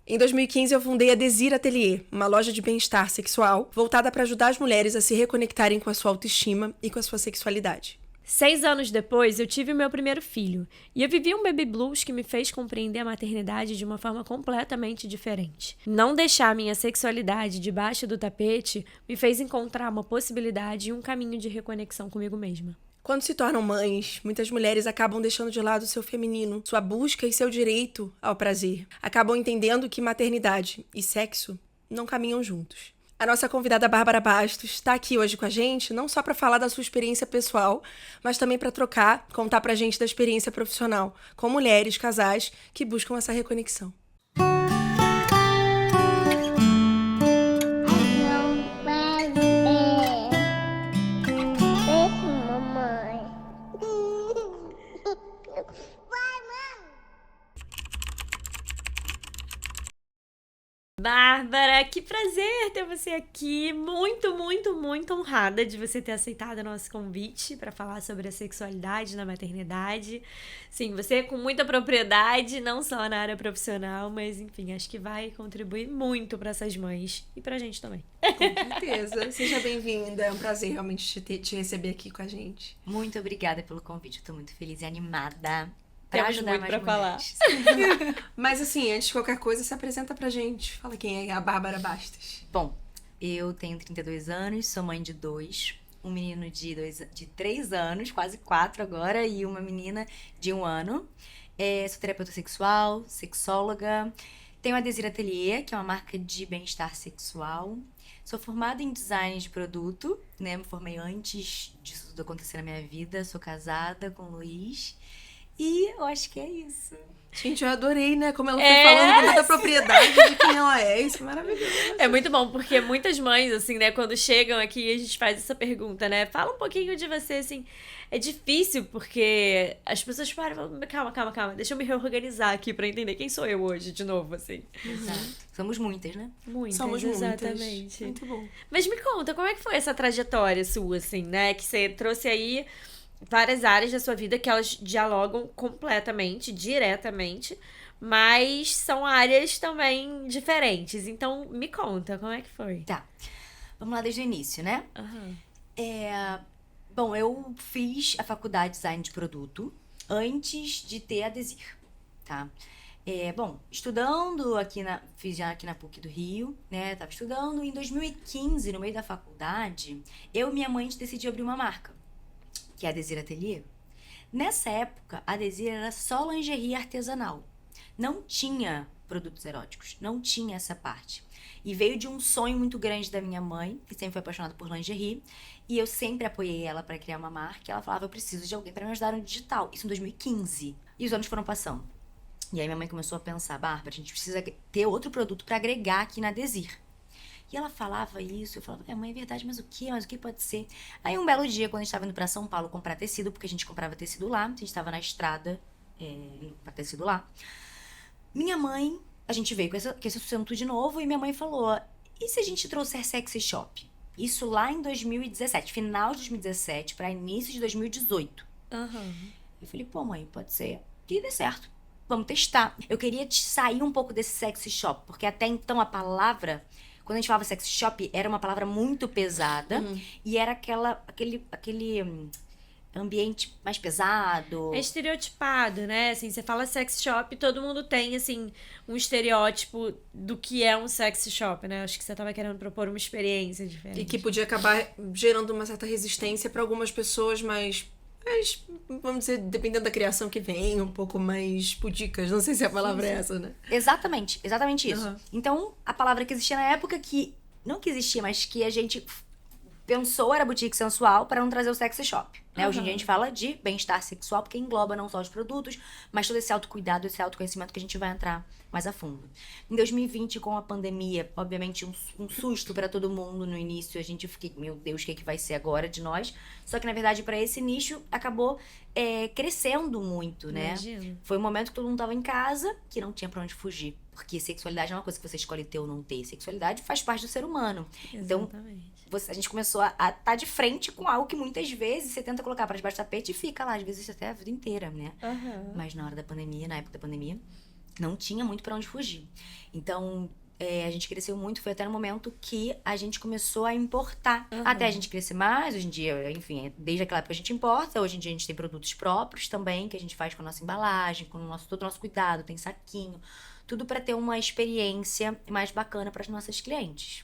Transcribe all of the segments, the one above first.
Em 2015, eu fundei a Desir Atelier, uma loja de bem-estar sexual voltada para ajudar as mulheres a se reconectarem com a sua autoestima e com a sua sexualidade. 6 anos depois, eu tive o meu primeiro filho. E eu vivi um baby blues que me fez compreender a maternidade de uma forma completamente diferente. Não deixar minha sexualidade debaixo do tapete me fez encontrar uma possibilidade e um caminho de reconexão comigo mesma. Quando se tornam mães, muitas mulheres acabam deixando de lado seu feminino, sua busca e seu direito ao prazer. Acabam entendendo que maternidade e sexo não caminham juntos. A nossa convidada Bárbara Bastos está aqui hoje com a gente, não só para falar da sua experiência pessoal, mas também para trocar, contar pra gente da experiência profissional, com mulheres, casais que buscam essa reconexão. Bárbara, que prazer ter você aqui. Muito, muito, muito honrada de você ter aceitado o nosso convite para falar sobre a sexualidade na maternidade. Sim, você com muita propriedade, não só na área profissional, mas enfim, acho que vai contribuir muito para essas mães e pra gente também. Com certeza. Seja bem-vinda. É um prazer realmente te receber aqui com a gente. Muito obrigada pelo convite. Eu tô muito feliz e animada. Temos muito pra falar. Mas assim, antes de qualquer coisa, se apresenta pra gente. Fala quem é a Bárbara Bastos. Bom, eu tenho 32 anos, sou mãe de 2. Um menino de 3 anos, quase 4 agora, e uma menina de 1 ano. Sou terapeuta sexual, sexóloga. Tenho a Desir Atelier, que é uma marca de bem-estar sexual. Sou formada em design de produto, né? Me formei antes disso tudo acontecer na minha vida. Sou casada com o Luiz. E eu acho que é isso. Gente, eu adorei, né? Como ela foi falando com muita propriedade de quem ela é. Isso é maravilhoso. É muito bom, porque muitas mães, assim, né, quando chegam aqui, a gente faz essa pergunta, né? Fala um pouquinho de você, assim. É difícil, porque as pessoas param e falam, calma, deixa eu me reorganizar aqui pra entender quem sou eu hoje, de novo, assim. Exato. Somos muitas, né? Muitas, Somos exatamente. Muito bom. Mas me conta, como é que foi essa trajetória sua, assim, né? Que você trouxe aí várias áreas da sua vida que elas dialogam completamente, diretamente, mas são áreas também diferentes. Então, me conta, como é que foi? Tá. Vamos lá desde o início, né? Bom, eu fiz a faculdade de design de produto antes de ter a Desir, tá? Bom, estudando fiz já aqui na PUC do Rio, né? Tava estudando. Em 2015, no meio da faculdade, eu e minha mãe decidiu abrir uma marca, que é a Desir Atelier. Nessa época, a Desir era só lingerie artesanal. Não tinha produtos eróticos, não tinha essa parte. E veio de um sonho muito grande da minha mãe, que sempre foi apaixonada por lingerie, e eu sempre apoiei ela para criar uma marca. Ela falava, eu preciso de alguém para me ajudar no digital. Isso em 2015. E os anos foram passando. E aí minha mãe começou a pensar, Bárbara, a gente precisa ter outro produto para agregar aqui na Desir. E ela falava isso, eu falava, mãe, é verdade, mas o que? Mas o que pode ser? Aí um belo dia, quando a gente tava indo pra São Paulo comprar tecido, porque a gente comprava tecido lá, a gente tava na estrada, indo comprar tecido lá. Minha mãe, a gente veio com esse assunto de novo, e minha mãe falou, e se a gente trouxer sexy shop? Isso lá em 2017, final de 2017 pra início de 2018. Eu falei, pô, mãe, pode ser que dê certo. Vamos testar. Eu queria sair um pouco desse sexy shop, porque até então a palavra, quando a gente falava sex shop, era uma palavra muito pesada. E era aquele ambiente mais pesado. É estereotipado, né? Assim, você fala sex shop, todo mundo tem, assim, um estereótipo do que é um sex shop, né? Acho que você tava querendo propor uma experiência diferente. E que podia acabar gerando uma certa resistência para algumas pessoas mais, vamos dizer, dependendo da criação que vem, um pouco mais pudicas. Não sei se a palavra é essa, né? Exatamente isso. Então, a palavra que existia na época, não que existia, mas que a gente pensou era boutique sensual para não trazer o sexy shop, né? Hoje em dia a gente fala de bem-estar sexual, porque engloba não só os produtos, mas todo esse autocuidado, esse autoconhecimento que a gente vai entrar mais a fundo. Em 2020, com a pandemia, obviamente um susto para todo mundo no início, a gente fiquei, meu Deus, o que vai ser agora de nós? Só que, na verdade, para esse nicho, acabou crescendo muito, né? Imagino. Foi um momento que todo mundo tava em casa, que não tinha pra onde fugir. Porque sexualidade não é uma coisa que você escolhe ter ou não ter. Sexualidade faz parte do ser humano. Exatamente. Então, a gente começou a estar de frente com algo que muitas vezes você tenta colocar pra debaixo do tapete e fica lá, às vezes até a vida inteira, né? Mas na hora da pandemia, na época da pandemia, Não tinha muito pra onde fugir. Então, a gente cresceu muito, foi até no momento que a gente começou a importar. Até a gente crescer mais, hoje em dia, enfim, desde aquela época a gente importa, hoje em dia a gente tem produtos próprios também, que a gente faz com a nossa embalagem, com todo o nosso cuidado, tem saquinho, tudo pra ter uma experiência mais bacana pras nossas clientes.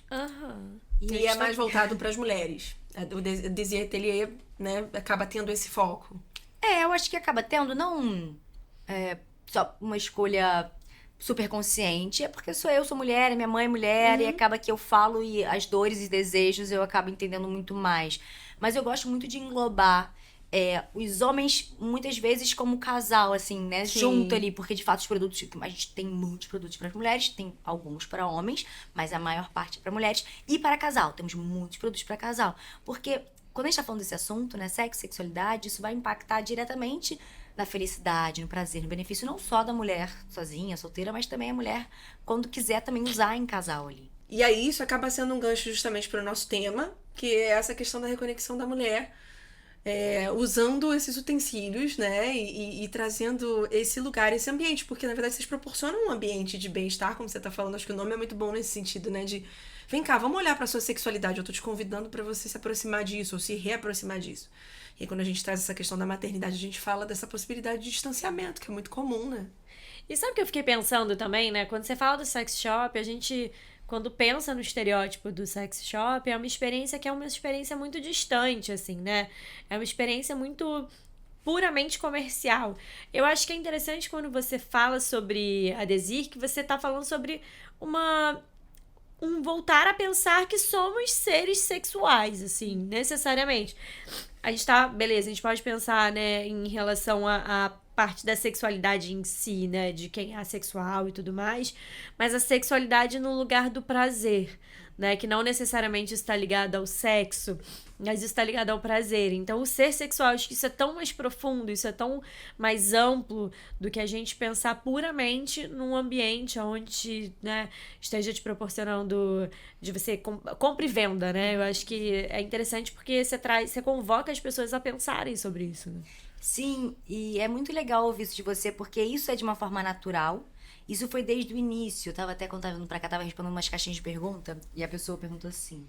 E é mais voltado pras mulheres. O Desir Atelier, né, acaba tendo esse foco. Eu acho que acaba tendo, não só uma escolha super consciente, é porque eu sou mulher, minha mãe é mulher, e acaba que eu falo e as dores e desejos eu acabo entendendo muito mais. Mas eu gosto muito de englobar os homens, muitas vezes, como casal, assim, né? Sim. Junto ali, porque de fato os produtos, a gente tem muitos produtos para as mulheres, tem alguns para homens, mas a maior parte para mulheres, e para casal, temos muitos produtos para casal. Porque quando a gente tá falando desse assunto, né, sexo, sexualidade, isso vai impactar diretamente na felicidade, no prazer, no benefício não só da mulher sozinha, solteira, mas também a mulher quando quiser também usar em casal ali. E aí isso acaba sendo um gancho justamente para o nosso tema, que é essa questão da reconexão da mulher, usando esses utensílios, né, e trazendo esse lugar, esse ambiente, porque na verdade vocês proporcionam um ambiente de bem-estar, como você tá falando, acho que o nome é muito bom nesse sentido, né, de vem cá, vamos olhar pra sua sexualidade, eu tô te convidando pra você se aproximar disso, ou se reaproximar disso. E aí, quando a gente traz essa questão da maternidade, a gente fala dessa possibilidade de distanciamento, que é muito comum, né? E sabe o que eu fiquei pensando também, né? Quando você fala do sex shop, a gente, quando pensa no estereótipo do sex shop, é uma experiência que é uma experiência muito distante, assim, né? É uma experiência muito puramente comercial. Eu acho que é interessante quando você fala sobre a Desir, que você tá falando sobre um voltar a pensar que somos seres sexuais, assim, necessariamente. A gente tá, beleza, a gente pode pensar, né, em relação a parte da sexualidade em si, né, de quem é assexual e tudo mais, mas a sexualidade no lugar do prazer, né, que não necessariamente está ligado ao sexo, mas está ligado ao prazer. Então, o ser sexual, acho que isso é tão mais profundo, isso é tão mais amplo do que a gente pensar puramente num ambiente onde, né, esteja te proporcionando de você compra e venda, né? Eu acho que é interessante porque você convoca as pessoas a pensarem sobre isso, né? Sim, e é muito legal ouvir isso de você, porque isso é de uma forma natural. Isso foi desde o início. Eu tava até, quando tava vindo pra cá, tava respondendo umas caixinhas de pergunta, e a pessoa perguntou assim: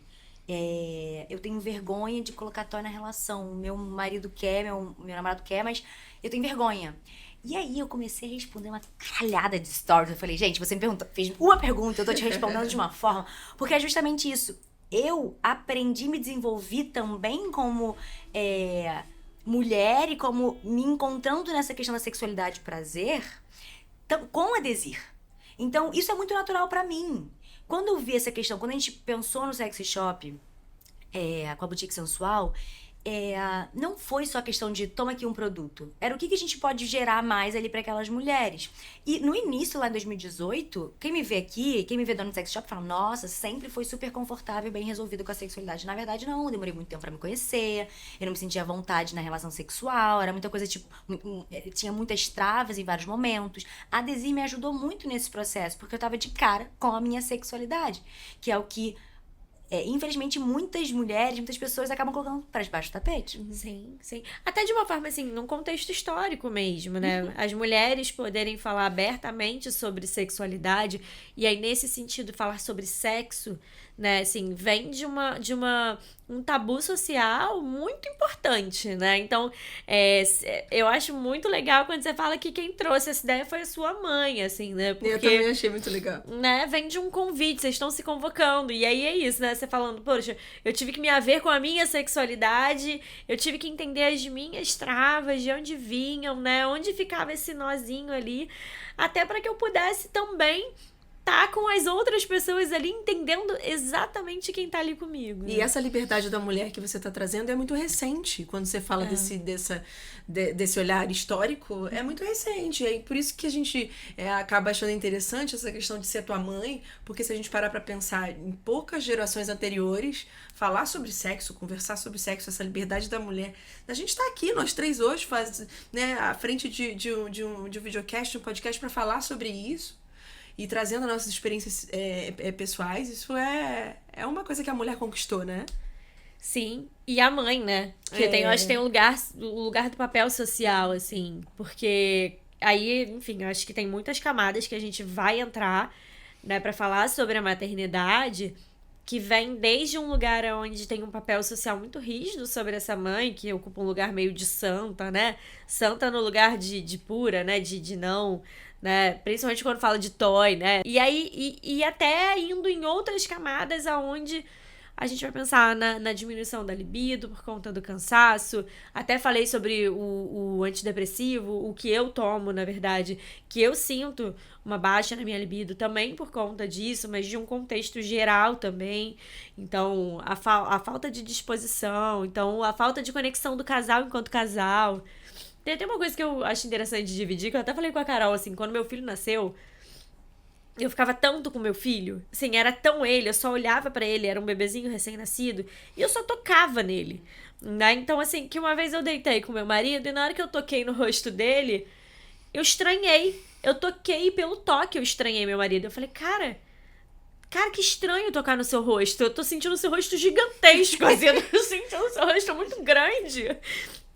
eu tenho vergonha de colocar toy na relação. Meu marido quer, meu namorado quer, mas eu tenho vergonha. E aí eu comecei a responder uma caralhada de stories. Eu falei, gente, você me perguntou, fez uma pergunta, eu tô te respondendo de uma forma. Porque é justamente isso. Eu aprendi, me desenvolvi também como mulher e como me encontrando nessa questão da sexualidade e prazer com a Desir. Então, isso é muito natural pra mim. Quando eu vi essa questão, quando a gente pensou no sexy shop, com a boutique sensual, não foi só a questão de toma aqui um produto. Era o que a gente pode gerar mais ali para aquelas mulheres. E no início, lá em 2018, quem me vê aqui, quem me vê dando sex shop, fala, nossa, sempre foi super confortável e bem resolvido com a sexualidade. Na verdade, não. Eu demorei muito tempo pra me conhecer. Eu não me sentia à vontade na relação sexual. Era muita coisa, tipo, tinha muitas travas em vários momentos. A Desir me ajudou muito nesse processo, porque eu tava de cara com a minha sexualidade, que é o que infelizmente, muitas mulheres, muitas pessoas acabam colocando para debaixo do tapete. Sim, sim. Até de uma forma, assim, num contexto histórico mesmo, né? As mulheres poderem falar abertamente sobre sexualidade e aí, nesse sentido, falar sobre sexo, né? Assim, vem de um tabu social muito importante, né? Então, eu acho muito legal quando você fala que quem trouxe essa ideia foi a sua mãe, assim, né? Porque, eu também achei muito legal. Né? Vem de um convite, vocês estão se convocando. E aí é isso, né? Você falando, poxa, eu tive que me haver com a minha sexualidade, eu tive que entender as minhas travas, de onde vinham, né? Onde ficava esse nozinho ali, até para que eu pudesse também tá com as outras pessoas ali, entendendo exatamente quem tá ali comigo. Né? E essa liberdade da mulher que você tá trazendo é muito recente. Quando você fala desse olhar histórico, é muito recente. É por isso que a gente acaba achando interessante essa questão de ser tua mãe, porque se a gente parar pra pensar em poucas gerações anteriores, falar sobre sexo, conversar sobre sexo, essa liberdade da mulher, a gente tá aqui, nós três hoje, à frente de um videocast, um podcast pra falar sobre isso. E trazendo nossas experiências pessoais, isso é uma coisa que a mulher conquistou, né? Sim, e a mãe, né? Que eu acho que tem o lugar do papel social, assim, porque aí, enfim, eu acho que tem muitas camadas que a gente vai entrar, né, pra falar sobre a maternidade, que vem desde um lugar onde tem um papel social muito rígido sobre essa mãe, que ocupa um lugar meio de santa, né? Santa no lugar de pura, né? De não, né? Principalmente quando fala de toy, né? E aí, e até indo em outras camadas aonde a gente vai pensar na diminuição da libido por conta do cansaço. Até falei sobre o antidepressivo, o que eu tomo, na verdade, que eu sinto uma baixa na minha libido também por conta disso, mas de um contexto geral também. Então, a falta de disposição, então, a falta de conexão do casal enquanto casal. Tem até uma coisa que eu acho interessante de dividir, que eu até falei com a Carol, assim, quando meu filho nasceu, eu ficava tanto com meu filho, assim, era tão ele, eu só olhava pra ele, era um bebezinho recém-nascido, e eu só tocava nele, né? Então, assim, que uma vez eu deitei com meu marido, e na hora que eu toquei no rosto dele, eu estranhei. Eu toquei pelo toque, eu estranhei meu marido. Eu falei, cara, que estranho tocar no seu rosto. Eu tô sentindo o seu rosto gigantesco, assim, eu tô sentindo o seu rosto muito grande.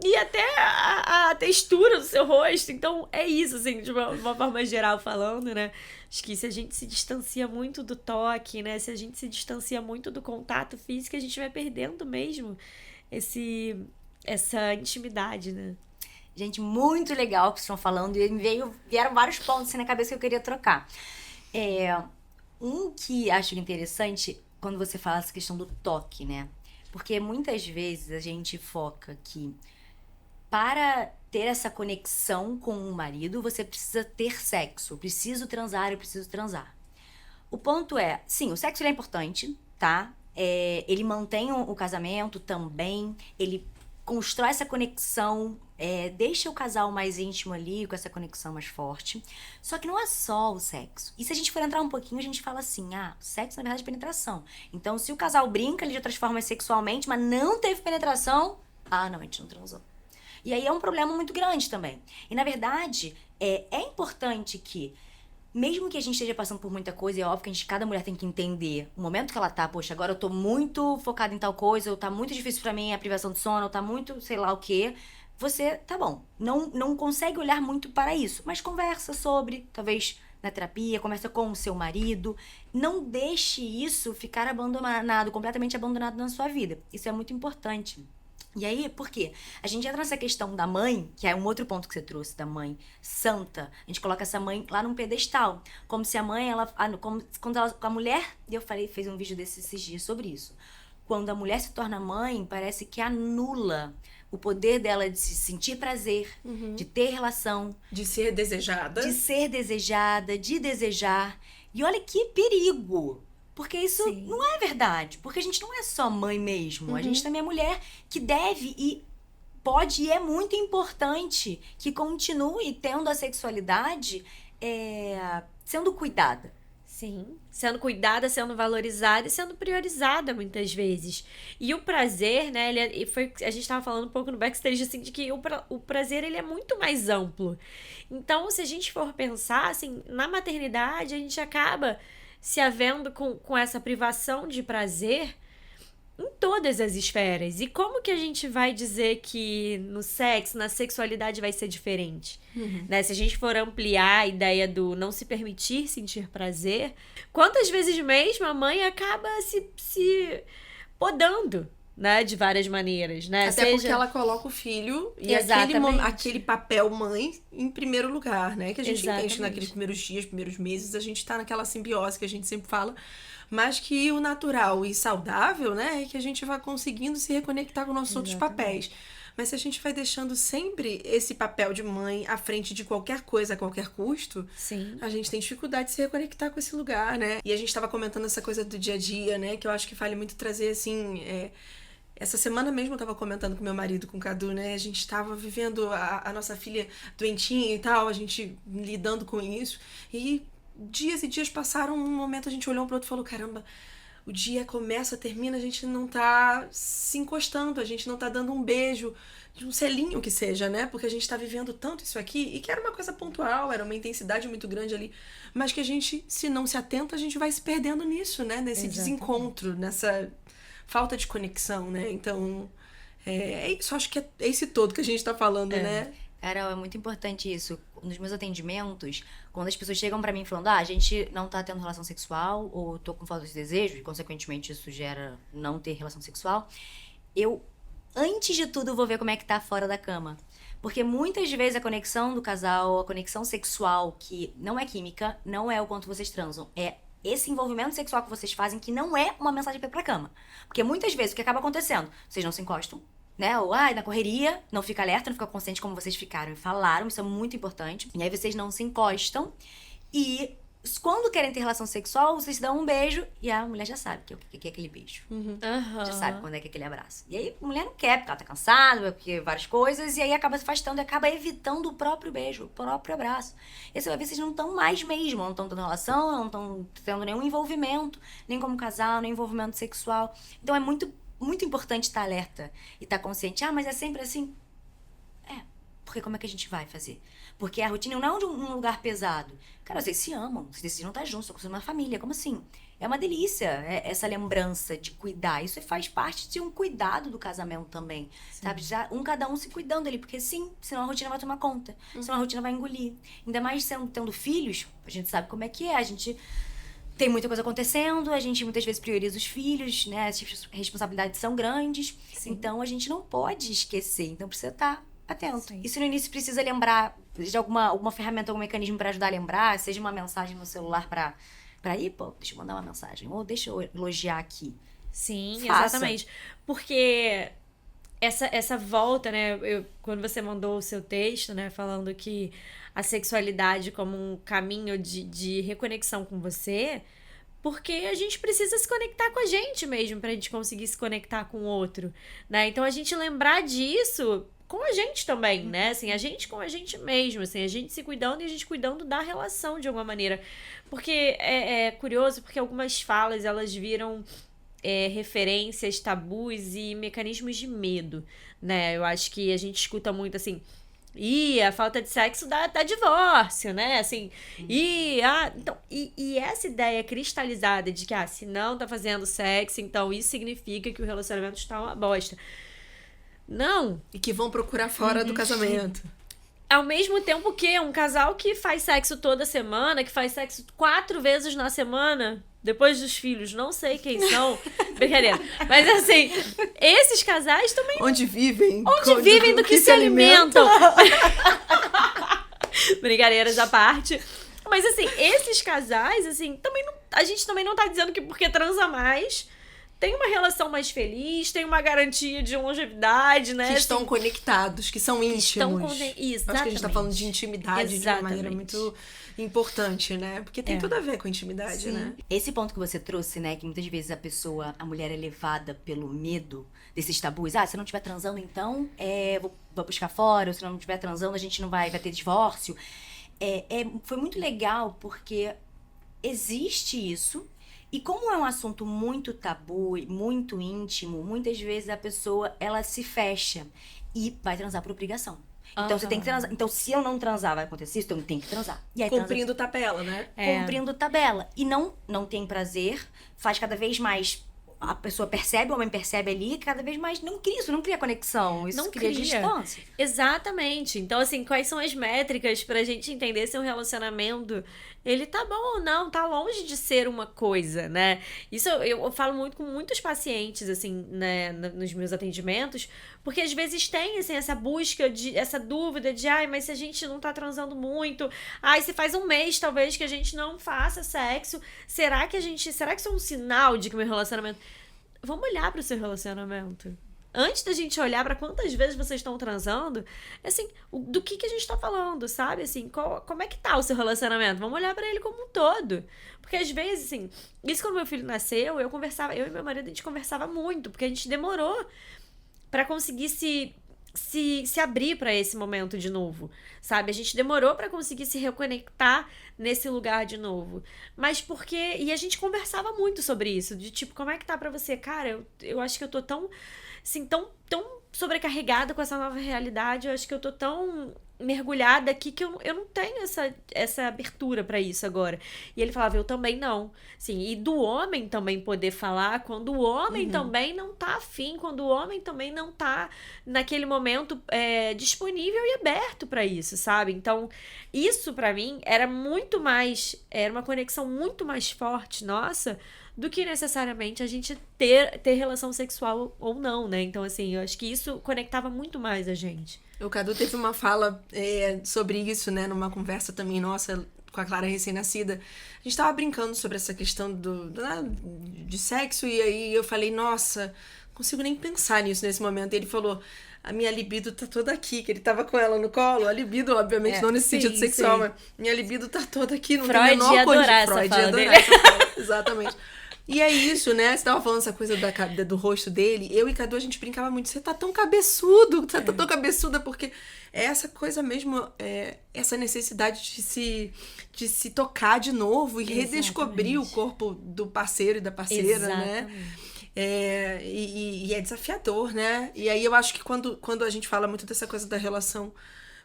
E até a textura do seu rosto. Então, é isso, assim, de uma forma geral falando, né? Acho que se a gente se distancia muito do toque, né? Se a gente se distancia muito do contato físico, a gente vai perdendo mesmo essa intimidade, né? Gente, muito legal o que vocês estão falando. E vieram vários pontos assim na cabeça que eu queria trocar. Um que acho interessante, quando você fala essa questão do toque, né? Porque muitas vezes a gente foca que para ter essa conexão com o marido, você precisa ter sexo. Eu preciso transar. O ponto é, sim, o sexo ele é importante, tá? Ele mantém o casamento também, ele constrói essa conexão, deixa o casal mais íntimo ali, com essa conexão mais forte. Só que não é só o sexo. E se a gente for entrar um pouquinho, a gente fala assim, sexo na verdade é penetração. Então, se o casal brinca ali de outras formas sexualmente, mas não teve penetração, não, a gente não transou. E aí é um problema muito grande também. E, na verdade, é importante que, mesmo que a gente esteja passando por muita coisa, é óbvio que cada mulher tem que entender o momento que ela tá, poxa, agora eu tô muito focada em tal coisa, ou tá muito difícil pra mim a privação de sono, ou tá muito, sei lá o quê. Você, tá bom, não consegue olhar muito para isso, mas conversa sobre, talvez na terapia, conversa com o seu marido. Não deixe isso ficar abandonado, completamente abandonado na sua vida. Isso é muito importante. E aí, por quê? A gente entra nessa questão da mãe, que é um outro ponto que você trouxe, da mãe santa. A gente coloca essa mãe lá num pedestal. Como se a mãe, quando a mulher, eu fiz um vídeo esses dias sobre isso. Quando a mulher se torna mãe, parece que anula o poder dela de se sentir prazer, de ter relação. De ser desejada. De desejar. E olha que perigo! Porque isso não é verdade. Porque a gente não é só mãe mesmo. A gente também é mulher que deve e pode e é muito importante que continue tendo a sexualidade sendo cuidada. Sim, sendo cuidada, sendo valorizada e sendo priorizada muitas vezes. E o prazer, né, a gente estava falando um pouco no backstage, assim, de que o prazer, ele é muito mais amplo. Então, se a gente for pensar, assim, na maternidade, a gente acaba se havendo com essa privação de prazer em todas as esferas. E como que a gente vai dizer que no sexo, na sexualidade vai ser diferente? Né? Se a gente for ampliar a ideia do não se permitir sentir prazer, quantas vezes mesmo a mãe acaba se podando, né? De várias maneiras, né? Até porque ela coloca o filho e aquele papel mãe em primeiro lugar, né? Que a gente entende naqueles primeiros dias, primeiros meses, a gente tá naquela simbiose que a gente sempre fala, mas que o natural e saudável, né? É que a gente vai conseguindo se reconectar com nossos outros papéis. Mas se a gente vai deixando sempre esse papel de mãe à frente de qualquer coisa a qualquer custo, a gente tem dificuldade de se reconectar com esse lugar, né? E a gente tava comentando essa coisa do dia a dia, né? Que eu acho que vale muito trazer, assim... Essa semana mesmo eu tava comentando com meu marido, com o Cadu, né? A gente tava vivendo a nossa filha doentinha e tal, a gente lidando com isso. E dias e dias passaram, um momento a gente olhou um pro outro e falou, caramba, o dia começa, termina, a gente não tá se encostando, a gente não tá dando um beijo, de um selinho que seja, né? Porque a gente tá vivendo tanto isso aqui, e que era uma coisa pontual, era uma intensidade muito grande ali, mas que a gente, se não se atenta, a gente vai se perdendo nisso, né? Nesse desencontro, nessa falta de conexão, né? Então, é isso, acho que é esse todo que a gente tá falando, né? Carol, é muito importante isso. nos meus atendimentos, quando as pessoas chegam pra mim falando, a gente não tá tendo relação sexual, ou tô com falta de desejo, e consequentemente isso gera não ter relação sexual, eu, antes de tudo, vou ver como é que tá fora da cama. Porque muitas vezes a conexão do casal, a conexão sexual, que não é química, não é o quanto vocês transam, é esse envolvimento sexual que vocês fazem, que não é uma mensagem pra ir pra cama. Porque muitas vezes o que acaba acontecendo, vocês não se encostam, né? Ou, na correria, não fica alerta, não fica consciente como vocês ficaram e falaram, isso é muito importante. E aí vocês não se encostam e quando querem ter relação sexual, vocês se dão um beijo e a mulher já sabe o que é aquele beijo. Já sabe quando é que é aquele abraço. E aí a mulher não quer, porque ela tá cansada, porque várias coisas, e aí acaba se afastando e acaba evitando o próprio beijo, o próprio abraço. E aí você vai ver, vocês não estão mais mesmo, não estão tendo relação, não estão tendo nenhum envolvimento, nem como casal, nem envolvimento sexual. Então é muito, muito importante estar alerta e estar consciente. Mas é sempre assim? Porque como é que a gente vai fazer? Porque a rotina não é um lugar pesado. Cara, vocês se amam, vocês decidem estar juntos, estão construindo uma família. Como assim? É uma delícia essa lembrança de cuidar. Isso faz parte de um cuidado do casamento também. Sabe? Já cada um se cuidando ali. Porque sim, senão a rotina vai tomar conta. Senão a rotina vai engolir. Ainda mais tendo filhos, a gente sabe como é que é. A gente tem muita coisa acontecendo, a gente muitas vezes prioriza os filhos, né? As responsabilidades são grandes. Sim. Então a gente não pode esquecer. Então precisa estar atento. Sim. E se no início precisa lembrar de alguma ferramenta, algum mecanismo para ajudar a lembrar, seja uma mensagem no celular para ir, deixa eu mandar uma mensagem, ou deixa eu elogiar aqui. Sim, Faça. exatamente. Porque essa volta, né, quando você mandou o seu texto, né, falando que a sexualidade como um caminho de reconexão com você, porque a gente precisa se conectar com a gente mesmo pra gente conseguir se conectar com o outro, né? Então a gente lembrar disso com a gente também, né? Assim, a gente com a gente mesmo, assim, a gente se cuidando e a gente cuidando da relação de alguma maneira. Porque é curioso, porque algumas falas, elas viram referências, tabus e mecanismos de medo, né? Eu acho que a gente escuta muito, assim, a falta de sexo dá divórcio, né? Assim, então, e essa ideia cristalizada de que, se não tá fazendo sexo, então isso significa que o relacionamento está uma bosta. Não. E que vão procurar fora do casamento. Ao mesmo tempo que um casal que faz sexo toda semana, que faz sexo 4 vezes na semana, depois dos filhos, não sei quem são, brincadeira. Mas assim, esses casais também... Onde vivem do que se alimentam. Brincadeiras à parte. Mas assim, esses casais, assim, também não, a gente também não tá dizendo que porque transa mais tem uma relação mais feliz, tem uma garantia de longevidade, né? Que estão conectados, que são íntimos. Exatamente. Acho que a gente tá falando de intimidade de uma maneira muito importante, né? Porque tem tudo a ver com intimidade, Sim. né? Esse ponto que você trouxe, né? Que muitas vezes a mulher é levada pelo medo desses tabus. Se eu não estiver transando, então vou buscar fora. Ou se eu não estiver transando, a gente não vai ter divórcio. Foi muito legal, porque existe isso. E como é um assunto muito tabu, muito íntimo, muitas vezes a pessoa, ela se fecha e vai transar por obrigação. Então, você tem que transar. Então, se eu não transar, vai acontecer isso, então eu tenho que transar. E aí, cumprindo tabela, né? Cumprindo tabela. E não tem prazer, faz cada vez mais... A pessoa percebe, o homem percebe ali, cada vez mais não cria conexão. Isso não cria distância. Exatamente. Então, assim, quais são as métricas pra gente entender se um relacionamento, ele tá bom ou não, tá longe de ser uma coisa, né? Isso eu falo muito com muitos pacientes, assim, né, nos meus atendimentos, porque às vezes tem, assim, essa busca, essa dúvida de, mas se a gente não tá transando muito, se faz um mês, talvez, que a gente não faça sexo, será que isso é um sinal de que o meu relacionamento... Vamos olhar pro seu relacionamento. Antes da gente olhar pra quantas vezes vocês estão transando, assim, do que a gente tá falando, sabe? Assim, como é que tá o seu relacionamento? Vamos olhar pra ele como um todo. Porque às vezes, assim, isso quando meu filho nasceu, eu e meu marido, a gente conversava muito, porque a gente demorou pra conseguir se abrir pra esse momento de novo, sabe? A gente demorou pra conseguir se reconectar nesse lugar de novo. Mas porque... E a gente conversava muito sobre isso, de tipo, como é que tá pra você? Cara, eu acho que eu tô tão, assim, tão sobrecarregada com essa nova realidade, eu acho que eu tô tão mergulhada aqui que eu não tenho essa abertura pra isso agora. E ele falava, eu também não. Sim, e do homem também poder falar quando o homem também não tá afim, quando o homem também não tá naquele momento disponível e aberto pra isso, sabe? Então, isso pra mim era uma conexão muito mais forte, nossa, do que necessariamente a gente ter relação sexual ou não, né? Então, assim, eu acho que isso conectava muito mais a gente. O Cadu teve uma fala sobre isso, né? Numa conversa também nossa com a Clara recém-nascida. A gente tava brincando sobre essa questão de sexo e aí eu falei, nossa, não consigo nem pensar nisso nesse momento. E ele falou, a minha libido tá toda aqui, que ele tava com ela no colo. A libido, obviamente, não nesse sentido sexual, mas minha libido tá toda aqui, não tem a menor ia adorar Freud essa ia fala adorar dele. essa fala, exatamente. E é isso, né? Você tava falando essa coisa do rosto dele. Eu e Cadu, a gente brincava muito. Você tá tão cabeçudo. Você tá tão cabeçuda. Porque é essa coisa mesmo, essa necessidade de se tocar de novo e redescobrir o corpo do parceiro e da parceira, né? E é desafiador, né? E aí eu acho que quando a gente fala muito dessa coisa da relação,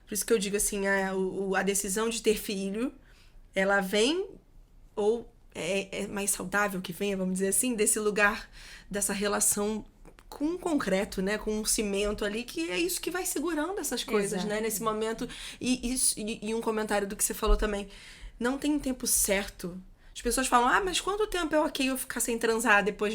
por isso que eu digo assim, a decisão de ter filho, ela vem ou é mais saudável que venha, vamos dizer assim, desse lugar, dessa relação com um concreto, né? Com um cimento ali, que é isso que vai segurando essas coisas, né? Nesse momento. E um comentário do que você falou também. Não tem um tempo certo. As pessoas falam, mas quanto tempo é ok eu ficar sem transar depois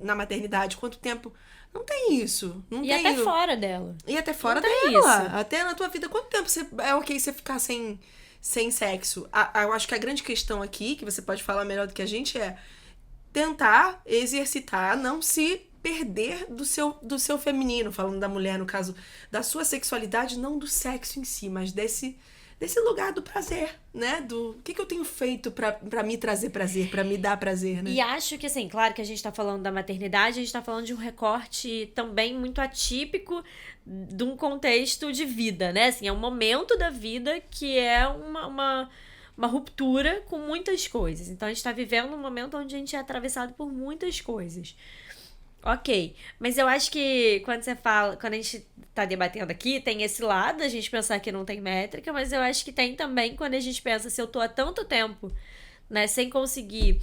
na maternidade? Quanto tempo? Não tem isso. Não E tem até fora dela. E até fora Não tem dela. isso. Até na tua vida. Quanto tempo é ok você ficar sem sexo? Eu acho que a grande questão aqui, que você pode falar melhor do que a gente, é tentar exercitar, não se perder do seu feminino, falando da mulher, no caso, da sua sexualidade, não do sexo em si, mas desse lugar do prazer, né? Do que eu tenho feito pra me trazer prazer, pra me dar prazer, né? E acho que, assim, claro que a gente tá falando da maternidade, a gente tá falando de um recorte também muito atípico de um contexto de vida, né? Assim, é um momento da vida que é uma ruptura com muitas coisas. Então, a gente tá vivendo um momento onde a gente é atravessado por muitas coisas. Ok, mas eu acho que quando a gente tá debatendo aqui, tem esse lado, a gente pensar que não tem métrica, mas eu acho que tem também quando a gente pensa, se eu tô há tanto tempo, né, sem conseguir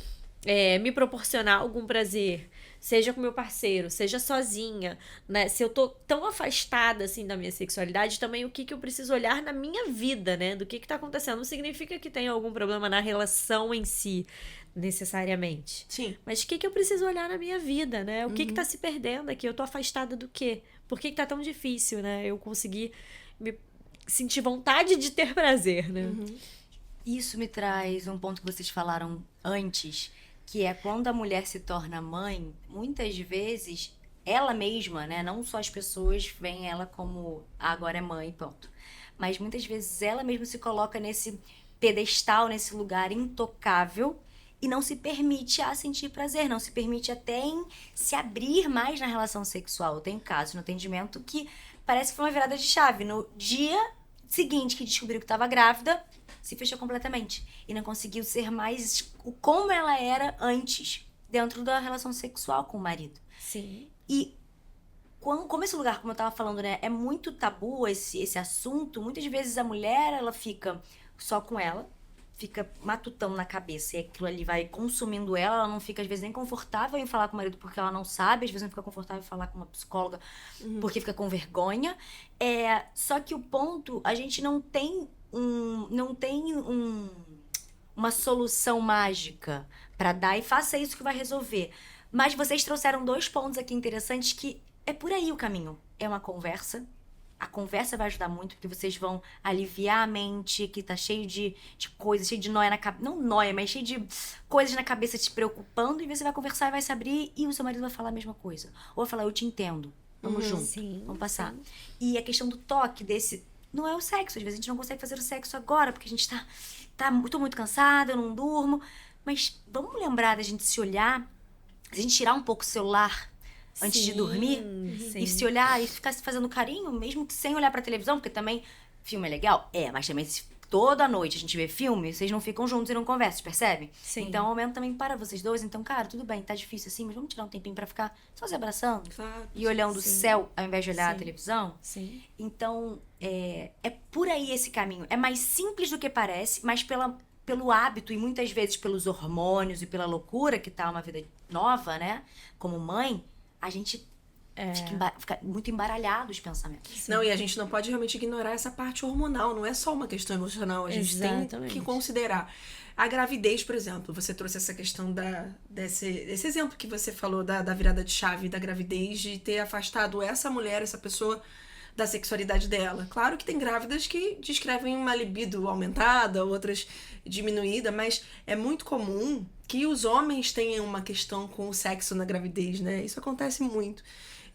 me proporcionar algum prazer, seja com meu parceiro, seja sozinha, né, se eu tô tão afastada, assim, da minha sexualidade, também o que eu preciso olhar na minha vida, né, do que tá acontecendo. Não significa que tenha algum problema na relação em si, necessariamente. Sim. Mas o que eu preciso olhar na minha vida, né? O que tá se perdendo aqui? Eu tô afastada do quê? Por que tá tão difícil, né? Eu conseguir sentir vontade de ter prazer, né? Isso me traz um ponto que vocês falaram antes, que é quando a mulher se torna mãe, muitas vezes ela mesma, né? Não só as pessoas veem ela como agora é mãe, ponto. Mas muitas vezes ela mesma se coloca nesse pedestal, nesse lugar intocável, e não se permite a sentir prazer, não se permite até em se abrir mais na relação sexual. Eu tenho casos no atendimento que parece que foi uma virada de chave. No dia seguinte que descobriu que estava grávida, se fechou completamente. E não conseguiu ser mais como ela era antes, dentro da relação sexual com o marido. Sim. E como esse lugar, como eu estava falando, né, é muito tabu esse assunto, muitas vezes a mulher, ela fica só com ela, fica matutando na cabeça e aquilo ali vai consumindo ela não fica às vezes nem confortável em falar com o marido porque ela não sabe, às vezes não fica confortável em falar com uma psicóloga porque fica com vergonha. Só que o ponto, a gente não tem uma solução mágica pra dar e faça isso que vai resolver. Mas vocês trouxeram 2 pontos aqui interessantes que é por aí o caminho. É uma conversa. A conversa vai ajudar muito, porque vocês vão aliviar a mente, que tá cheio de coisas, cheio de nóia na cabeça. Não nóia, mas cheio de coisas na cabeça te preocupando. E você vai conversar e vai se abrir, e o seu marido vai falar a mesma coisa. Ou vai falar, eu te entendo, vamos junto, sim, vamos passar. sim. E a questão do toque desse... Não é o sexo, às vezes a gente não consegue fazer o sexo agora, porque a gente tô muito cansada, eu não durmo. Mas vamos lembrar da gente se olhar, a gente tirar um pouco o celular antes de dormir, sim. e se olhar e ficar se fazendo carinho, mesmo que sem olhar pra televisão, porque também filme é legal, mas também toda noite a gente vê filme, vocês não ficam juntos e não conversam, percebe? Sim. Então é um momento também para vocês dois. Então, cara, tudo bem, tá difícil assim, mas vamos tirar um tempinho pra ficar só se abraçando Claro. e olhando o Sim. céu ao invés de olhar a Sim. televisão. Sim. Então, é por aí esse caminho. É mais simples do que parece, mas pelo hábito e muitas vezes pelos hormônios e pela loucura que tá uma vida nova, né? Como mãe, a gente fica muito embaralhado os pensamentos. Não, e a gente não pode realmente ignorar essa parte hormonal, não é só uma questão emocional, a gente tem Exatamente. que considerar. A gravidez, por exemplo, você trouxe essa questão desse exemplo que você falou da virada de chave da gravidez, de ter afastado essa mulher, essa pessoa da sexualidade dela. Claro que tem grávidas que descrevem uma libido aumentada, outras diminuída, mas é muito comum que os homens tenham uma questão com o sexo na gravidez, né? Isso acontece muito.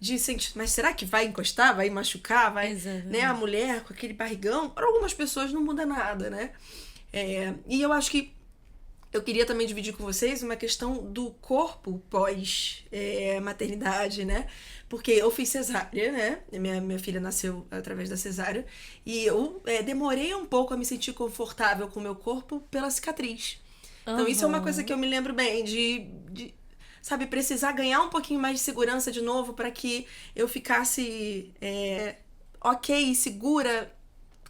De sentir, mas será que vai encostar, vai machucar, vai, Exatamente. né? A mulher com aquele barrigão, para algumas pessoas não muda nada, né? E eu acho que eu queria também dividir com vocês uma questão do corpo pós maternidade, né? Porque eu fiz cesárea, né? Minha filha nasceu através da cesárea. E eu demorei um pouco a me sentir confortável com o meu corpo pela cicatriz. Então isso é uma coisa que eu me lembro bem, sabe, precisar ganhar um pouquinho mais de segurança de novo para que eu ficasse ok, segura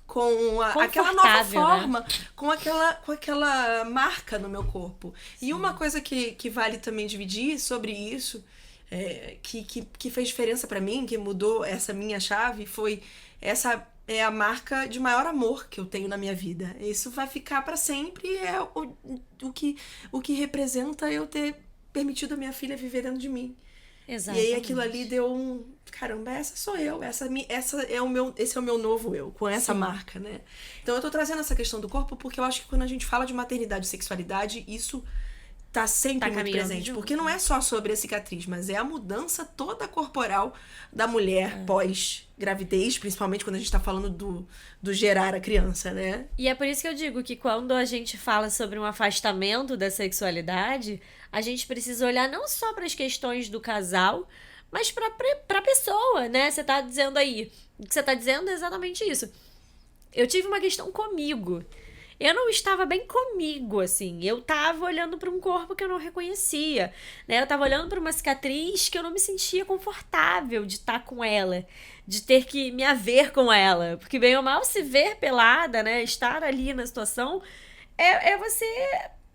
com aquela nova Confortável, forma, né? com aquela marca no meu corpo. Sim. E uma coisa que vale também dividir sobre isso, que fez diferença pra mim, que mudou essa minha chave, foi essa é a marca de maior amor que eu tenho na minha vida. Isso vai ficar pra sempre, o que representa eu ter permitido a minha filha viver dentro de mim. Exatamente. E aí aquilo ali deu caramba, essa sou eu, esse é o meu novo eu, com essa marca, né? Então eu tô trazendo essa questão do corpo porque eu acho que quando a gente fala de maternidade e sexualidade, isso tá sempre muito presente. junto. Porque não é só sobre a cicatriz, mas é a mudança toda corporal da mulher pós-gravidez, principalmente quando a gente tá falando do gerar a criança, né? E é por isso que eu digo que quando a gente fala sobre um afastamento da sexualidade, a gente precisa olhar não só para as questões do casal, mas pra pessoa, né? Você tá dizendo aí, o que você tá dizendo é exatamente isso. Eu tive uma questão comigo. Eu não estava bem comigo, assim. Eu tava olhando para um corpo que eu não reconhecia, né? Eu tava olhando para uma cicatriz que eu não me sentia confortável de estar com ela, de ter que me haver com ela. Porque bem ou mal se ver pelada, né? Estar ali na situação é você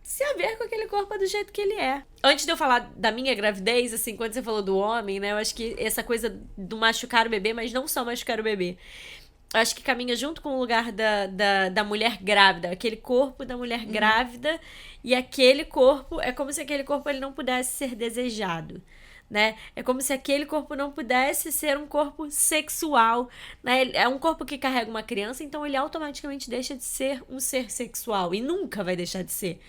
se haver com aquele corpo do jeito que ele é. Antes de eu falar da minha gravidez, assim, quando você falou do homem, né? Eu acho que essa coisa do machucar o bebê, mas não só machucar o bebê. Acho que caminha junto com o lugar da mulher grávida, aquele corpo da mulher grávida, e aquele corpo, é como se aquele corpo ele não pudesse ser desejado, né? É como se aquele corpo não pudesse ser um corpo sexual, né? É um corpo que carrega uma criança, então ele automaticamente deixa de ser um ser sexual, e nunca vai deixar de ser,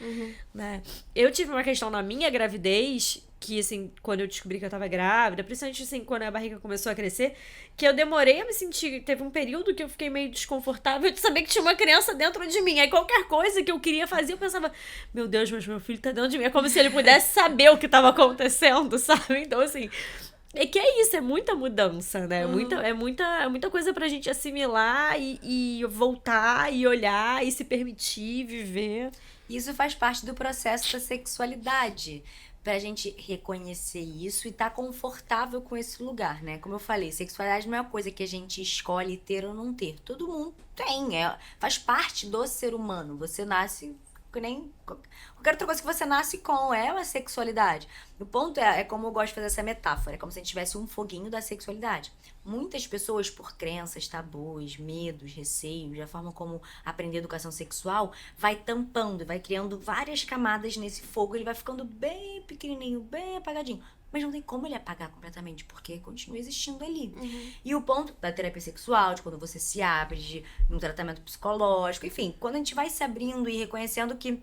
né? Eu tive uma questão na minha gravidez, que, assim, quando eu descobri que eu tava grávida, principalmente, assim, quando a barriga começou a crescer, que eu demorei a me sentir... Teve um período que eu fiquei meio desconfortável de saber que tinha uma criança dentro de mim. Aí qualquer coisa que eu queria fazer, eu pensava, meu Deus, mas meu filho tá dentro de mim. É como se ele pudesse saber o que tava acontecendo, sabe? Então, assim... É que é isso, é muita mudança, né? É muita coisa pra gente assimilar e voltar e olhar e se permitir viver. Isso faz parte do processo da sexualidade. Pra gente reconhecer isso e tá confortável com esse lugar, né? Como eu falei, sexualidade não é uma coisa que a gente escolhe ter ou não ter. Todo mundo tem, faz parte do ser humano. Você nasce que nem qualquer outra coisa que você nasce com, é uma sexualidade. O ponto é como eu gosto de fazer essa metáfora, é como se a gente tivesse um foguinho da sexualidade. Muitas pessoas, por crenças, tabus, medos, receios, da forma como aprender educação sexual, vai tampando, vai criando várias camadas nesse fogo, ele vai ficando bem pequenininho, bem apagadinho. Mas não tem como ele apagar completamente, porque continua existindo ali. E o ponto da terapia sexual, de quando você se abre, de um tratamento psicológico, enfim, quando a gente vai se abrindo e reconhecendo que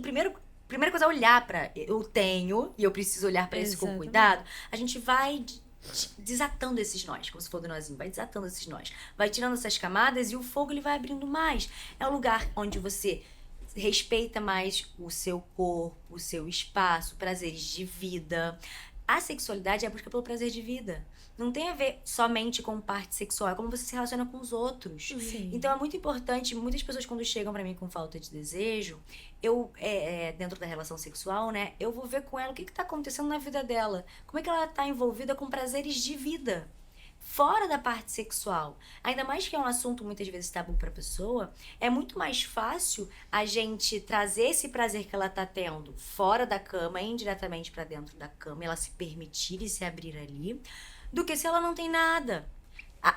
primeira coisa é olhar pra eu tenho, e eu preciso olhar pra isso com cuidado, a gente vai desatando esses nós, como se for do nozinho, vai desatando esses nós, vai tirando essas camadas e o fogo ele vai abrindo mais. É um lugar onde você respeita mais o seu corpo, o seu espaço, prazeres de vida. A sexualidade é a busca pelo prazer de vida. Não tem a ver somente com parte sexual, é como você se relaciona com os outros. Sim. Então é muito importante, muitas pessoas quando chegam pra mim com falta de desejo, eu, dentro da relação sexual, né, eu vou ver com ela o que tá acontecendo na vida dela. Como é que ela tá envolvida com prazeres de vida. Fora da parte sexual. Ainda mais que é um assunto muitas vezes tabu pra pessoa, é muito mais fácil a gente trazer esse prazer que ela tá tendo fora da cama, indiretamente pra dentro da cama, ela se permitir e se abrir ali, do que se ela não tem nada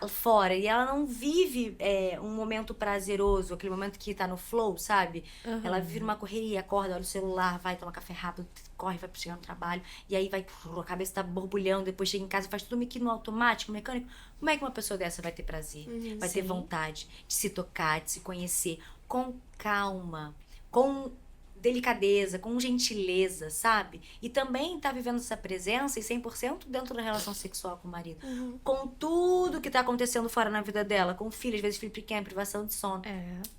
fora e ela não vive um momento prazeroso, aquele momento que tá no flow, sabe? Ela vive numa correria, acorda, olha o celular, vai tomar café rápido, corre, vai chegar no trabalho, e aí vai, a cabeça tá borbulhando, depois chega em casa, faz tudo meio que no automático, mecânico. Como é que uma pessoa dessa vai ter prazer? Vai ter vontade de se tocar, de se conhecer com calma, com delicadeza, com gentileza, sabe? E também tá vivendo essa presença e 100% dentro da relação sexual com o marido. Com tudo que tá acontecendo fora na vida dela, com o filho, às vezes filho pequeno, privação de sono.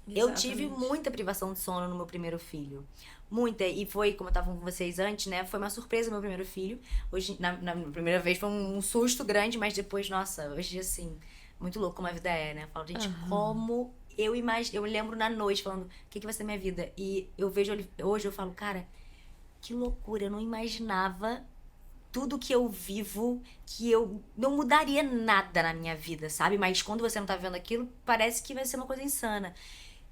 Eu tive muita privação de sono no meu primeiro filho. Muita. E foi, como eu tava com vocês antes, né? Foi uma surpresa meu primeiro filho. Hoje, na primeira vez, foi um susto grande, mas depois, nossa, hoje, assim, muito louco como a vida é, né? Eu falo, gente, como... Eu lembro na noite falando, o que vai ser minha vida? E eu vejo hoje, eu falo, cara, que loucura, eu não imaginava tudo que eu vivo, que eu não mudaria nada na minha vida, sabe? Mas quando você não tá vendo aquilo, parece que vai ser uma coisa insana.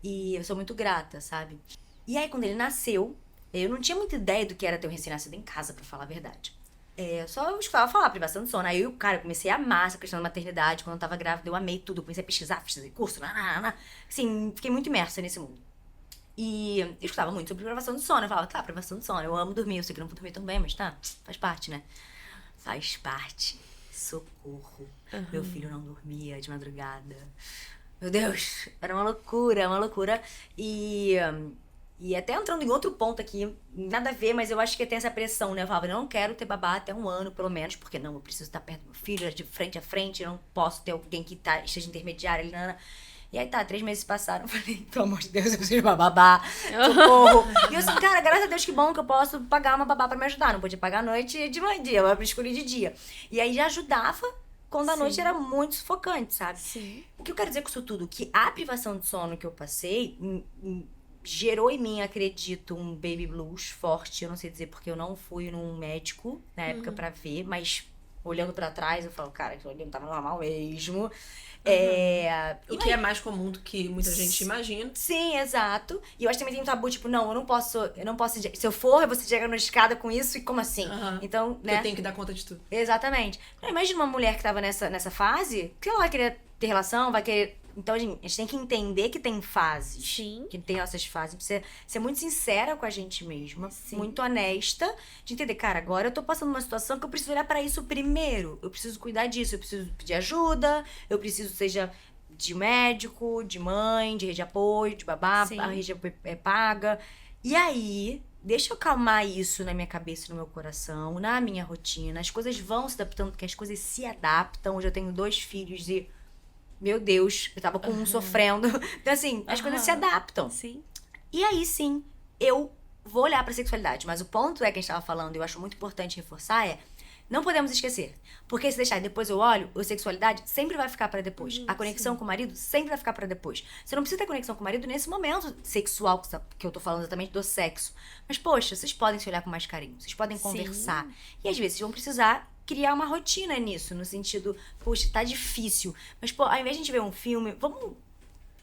E eu sou muito grata, sabe? E aí, quando ele nasceu, eu não tinha muita ideia do que era ter um recém-nascido em casa, pra falar a verdade. Só eu escutava falar, privação de sono. Aí eu, cara, comecei a amar essa questão da maternidade. Quando eu tava grávida, eu amei tudo. Comecei a pesquisar, fiz curso, assim, fiquei muito imersa nesse mundo. E eu escutava muito sobre privação de sono. Eu falava, tá, privação de sono, eu amo dormir. Eu sei que não vou dormir tão bem, mas tá, faz parte, né? Faz parte. Socorro. Meu filho não dormia de madrugada. Meu Deus, era uma loucura, uma loucura. E até entrando em outro ponto aqui, nada a ver, mas eu acho que tem essa pressão, né? Eu falava, eu não quero ter babá até 1 ano, pelo menos, porque não, eu preciso estar perto do meu filho, de frente a frente, eu não posso ter alguém que esteja intermediário, E aí tá, 3 meses passaram, eu falei, pelo amor de Deus, eu preciso de uma babá, socorro. E eu assim, cara, graças a Deus, que bom que eu posso pagar uma babá pra me ajudar, não podia pagar à noite e de dia, eu escolhi de dia. E aí já ajudava quando a noite era muito sufocante, sabe? Sim. O que eu quero dizer com isso tudo? Que a privação de sono que eu passei... gerou em mim, acredito, um baby blues forte. Eu não sei dizer porque eu não fui num médico na época pra ver, mas olhando pra trás eu falo, cara, aquilo ali não tava normal mesmo. O que é mais comum do que muita gente imagina. Sim, exato. E eu acho que também tem um tabu, tipo, não, eu não posso, se eu for, eu vou ser diagnosticada com isso, e como assim? Então, né? Eu tenho que dar conta de tudo. Exatamente. Imagina uma mulher que tava nessa fase, que ela vai querer ter relação, vai querer... Então, a gente tem que entender que tem fases. Sim. Que tem essas fases. Precisa ser muito sincera com a gente mesma. Sim. Muito honesta. De entender, cara, agora eu tô passando uma situação que eu preciso olhar pra isso primeiro. Eu preciso cuidar disso. Eu preciso pedir ajuda. Eu preciso, seja de médico, de mãe, de rede de apoio, de babá. Sim. A rede de apoio é paga. E aí... Deixa eu acalmar isso na minha cabeça e no meu coração, na minha rotina. As coisas vão se adaptando, porque as coisas se adaptam. Hoje eu tenho 2 filhos e... Meu Deus, eu tava com um sofrendo. Então, assim, as coisas se adaptam. Sim. E aí, sim, eu vou olhar pra sexualidade. Mas o ponto que a gente tava falando, e eu acho muito importante reforçar, não podemos esquecer. Porque se deixar depois eu olho, a sexualidade sempre vai ficar pra depois. A conexão com o marido sempre vai ficar pra depois. Você não precisa ter conexão com o marido nesse momento sexual, que eu tô falando exatamente do sexo. Mas, poxa, vocês podem se olhar com mais carinho. Vocês podem conversar. E às vezes vocês vão precisar criar uma rotina nisso, no sentido, poxa, tá difícil. Mas, pô, ao invés de a gente ver um filme, vamos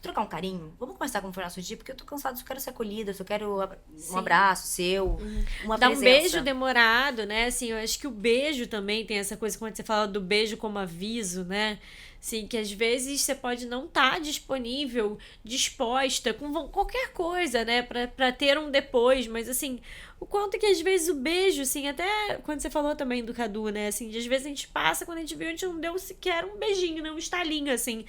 trocar um carinho? Vamos conversar como foi o nosso dia? Porque eu tô cansada, eu só quero ser acolhida, eu só quero um abraço seu, uma Dá presença. um beijo demorado, né? Assim, eu acho que o beijo também tem essa coisa, quando você fala do beijo como aviso, né? Assim, que às vezes você pode não estar disponível, disposta, com qualquer coisa, né? Pra ter um depois, mas assim, o quanto que às vezes o beijo, assim, até quando você falou também do Cadu, né? Assim, às vezes a gente passa, quando a gente viu, a gente não deu sequer um beijinho, né? Um estalinho, assim.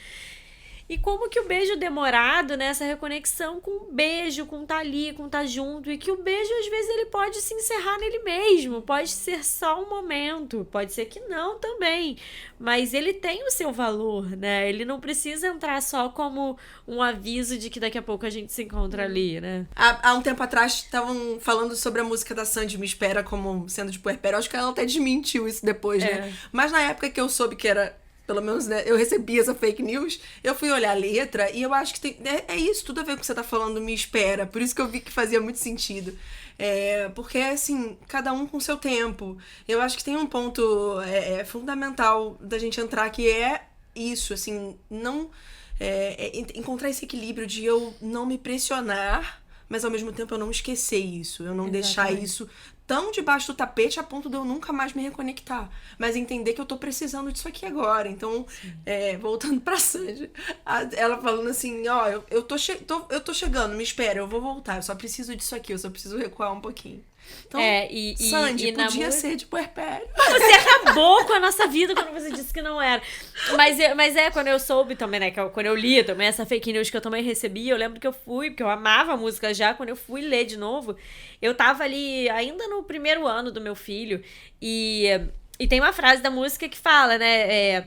E como que o beijo demorado, né? Essa reconexão com o beijo, com tá ali, com tá junto. E que o beijo, às vezes, ele pode se encerrar nele mesmo. Pode ser só um momento. Pode ser que não também. Mas ele tem o seu valor, né? Ele não precisa entrar só como um aviso de que daqui a pouco a gente se encontra ali, né? Há um tempo atrás, estavam falando sobre a música da Sandy, Me Espera, como sendo de puerpério. Acho que ela até desmentiu isso depois, né? Mas na época que eu soube que era... Pelo menos, né, eu recebi essa fake news, eu fui olhar a letra e eu acho que é isso, tudo a ver com o que você tá falando, Me Espera. Por isso que eu vi que fazia muito sentido. Porque, assim, cada um com seu tempo. Eu acho que tem um ponto fundamental da gente entrar, que é isso, assim, não... encontrar esse equilíbrio de eu não me pressionar, mas ao mesmo tempo eu não esquecer isso. Eu não deixar isso tão debaixo do tapete a ponto de eu nunca mais me reconectar. Mas entender que eu tô precisando disso aqui agora. Então, voltando pra Sandy, ela falando assim, ó, eu tô chegando, me espera, eu vou voltar. Eu só preciso disso aqui, eu só preciso recuar um pouquinho. Então, Sandy, podia ser de puerpério. Você acabou com a nossa vida quando você disse que não era. Mas quando eu soube também, né? Quando eu li também essa fake news que eu também recebi, eu lembro que eu fui, porque eu amava a música já, quando eu fui ler de novo, eu tava ali ainda no primeiro ano do meu filho, e tem uma frase da música que fala, né?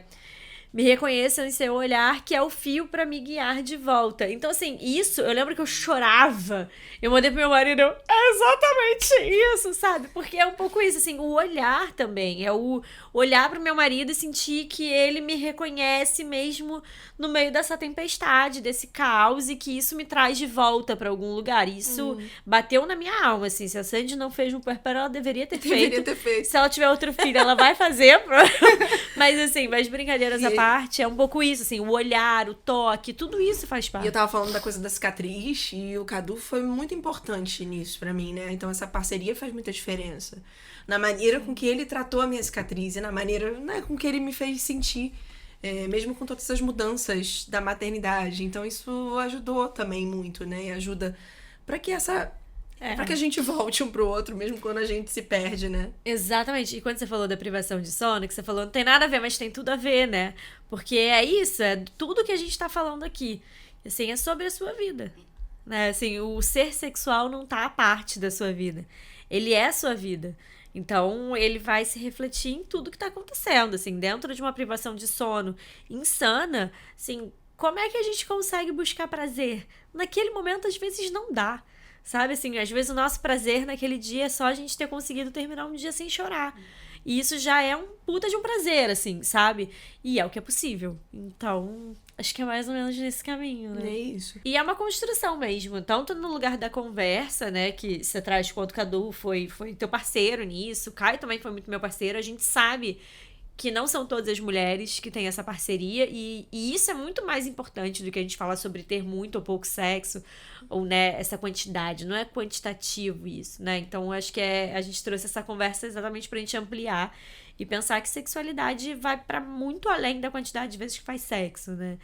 Me reconheçam em seu olhar, que é o fio pra me guiar de volta. Então, assim, isso, eu lembro que eu chorava. Eu mandei pro meu marido, é exatamente isso, sabe? Porque é um pouco isso, assim, o olhar também. É o olhar pro meu marido e sentir que ele me reconhece mesmo no meio dessa tempestade, desse caos, e que isso me traz de volta pra algum lugar. Isso bateu na minha alma, assim. Se a Sandy não fez um puerpério, ela deveria ter feito. Se ela tiver outro filho, ela vai fazer. Mas, assim, mas brincadeiras à parte, é um pouco isso, assim, o olhar, o toque, tudo isso faz parte. E eu tava falando da coisa da cicatriz, e o Cadu foi muito importante nisso pra mim, né? Então essa parceria faz muita diferença. Na maneira com que ele tratou a minha cicatriz e na maneira, né, com que ele me fez sentir, mesmo com todas essas mudanças da maternidade. Então isso ajudou também muito, né? E ajuda pra que pra que a gente volte um pro outro, mesmo quando a gente se perde, né? Exatamente. E quando você falou da privação de sono, que você falou, não tem nada a ver, mas tem tudo a ver, né? Porque é isso, é tudo que a gente tá falando aqui. Assim, é sobre a sua vida, né? Assim, o ser sexual não tá à parte da sua vida. Ele é a sua vida. Então, ele vai se refletir em tudo que tá acontecendo, assim, dentro de uma privação de sono insana, assim, como é que a gente consegue buscar prazer? Naquele momento, às vezes, não dá. Sabe, assim, às vezes o nosso prazer naquele dia é só a gente ter conseguido terminar um dia sem chorar. E isso já é um puta de um prazer, assim, sabe? E é o que é possível. Então, acho que é mais ou menos nesse caminho, né? É isso. E é uma construção mesmo, tanto no lugar da conversa, né, que você traz quanto o Cadu foi teu parceiro nisso, o Caio também foi muito meu parceiro, a gente sabe que não são todas as mulheres que têm essa parceria, e isso é muito mais importante do que a gente falar sobre ter muito ou pouco sexo, ou, né, essa quantidade, não é quantitativo isso, né? Então, acho que a gente trouxe essa conversa exatamente pra gente ampliar e pensar que sexualidade vai pra muito além da quantidade de vezes que faz sexo, né?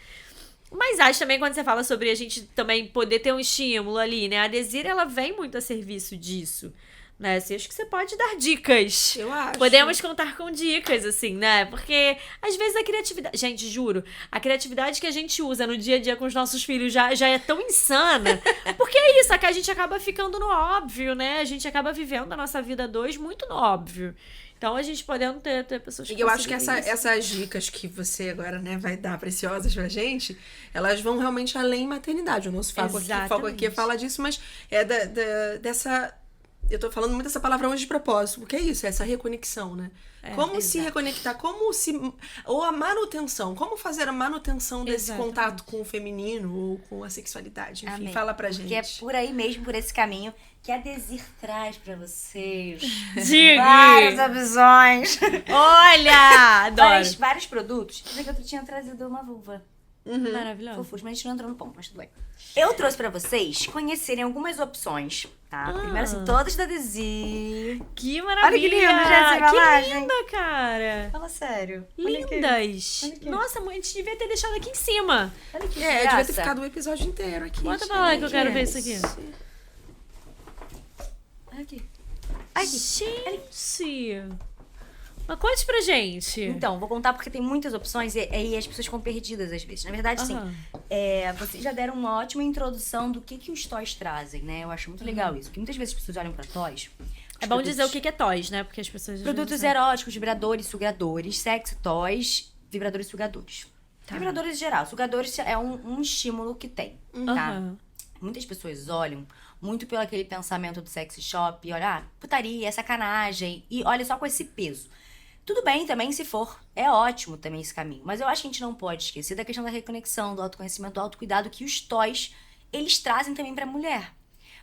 Mas acho também, quando você fala sobre a gente também poder ter um estímulo ali, né? A Desir, ela vem muito a serviço disso, né? Assim, acho que você pode dar dicas. Eu acho. Podemos contar com dicas, assim, né? Porque, às vezes, a criatividade... Gente, juro, a criatividade que a gente usa no dia a dia com os nossos filhos já é tão insana. Porque é isso, é que a gente acaba ficando no óbvio, né? A gente acaba vivendo a nossa vida dois muito no óbvio. Então, a gente podendo ter pessoas que... E eu acho que essas dicas que você agora, né, vai dar preciosas pra gente, elas vão realmente além maternidade. O nosso foco aqui fala disso, mas dessa... Eu tô falando muito dessa palavra hoje de propósito, porque é isso, é essa reconexão, né? Como se reconectar, ou a manutenção, como fazer a manutenção desse contato com o feminino ou com a sexualidade. Enfim, fala pra gente. Que é por aí mesmo, por esse caminho, que a Desir traz pra vocês. Diga! Várias opções. Olha! Adoro! Vários produtos. Quer dizer que eu tinha trazido uma vulva. Maravilhoso. Fofos, mas a gente não entrou no ponto, mas tudo bem. Eu trouxe pra vocês conhecerem algumas opções, tá? Primeiro, assim, todas da Desir. Que maravilha! Olha que lindo, gente, essa embalagem. Que linda, cara! Fala sério. Lindas! Olha aqui. Nossa, a gente devia ter deixado aqui em cima. Olha que Eu devia ter ficado o episódio inteiro aqui. Bota pra lá que eu quero ver isso aqui. Olha aqui. Gente! Mas conte pra gente. Então, vou contar porque tem muitas opções e aí as pessoas ficam perdidas às vezes. Na verdade, sim. vocês já deram uma ótima introdução do que os toys trazem, né? Eu acho muito legal isso. Porque muitas vezes as pessoas olham pra toys... É bom dizer o que é toys, né? Porque as pessoas... às Produtos vezes não eróticos, vibradores, sugadores, sexy toys, vibradores e sugadores. Vibradores em geral. Sugadores é um estímulo que tem, sabem. tá? Aham. Muitas pessoas olham muito pelo aquele pensamento do sexy shop, e olha, putaria, sacanagem, e olha só com esse peso. Tudo bem também, se for, é ótimo também esse caminho. Mas eu acho que a gente não pode esquecer da questão da reconexão, do autoconhecimento, do autocuidado que os toys, eles trazem também pra mulher.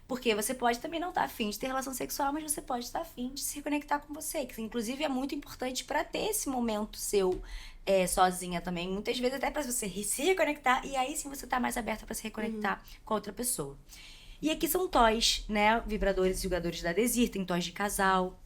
Porque você pode também não estar afim de ter relação sexual, mas você pode estar afim de se reconectar com você. Que inclusive é muito importante pra ter esse momento seu sozinha também. Muitas vezes até pra você se reconectar. E aí sim você tá mais aberta pra se reconectar com a outra pessoa. E aqui são toys, né? Vibradores e jogadores da Desir. Tem toys de casal.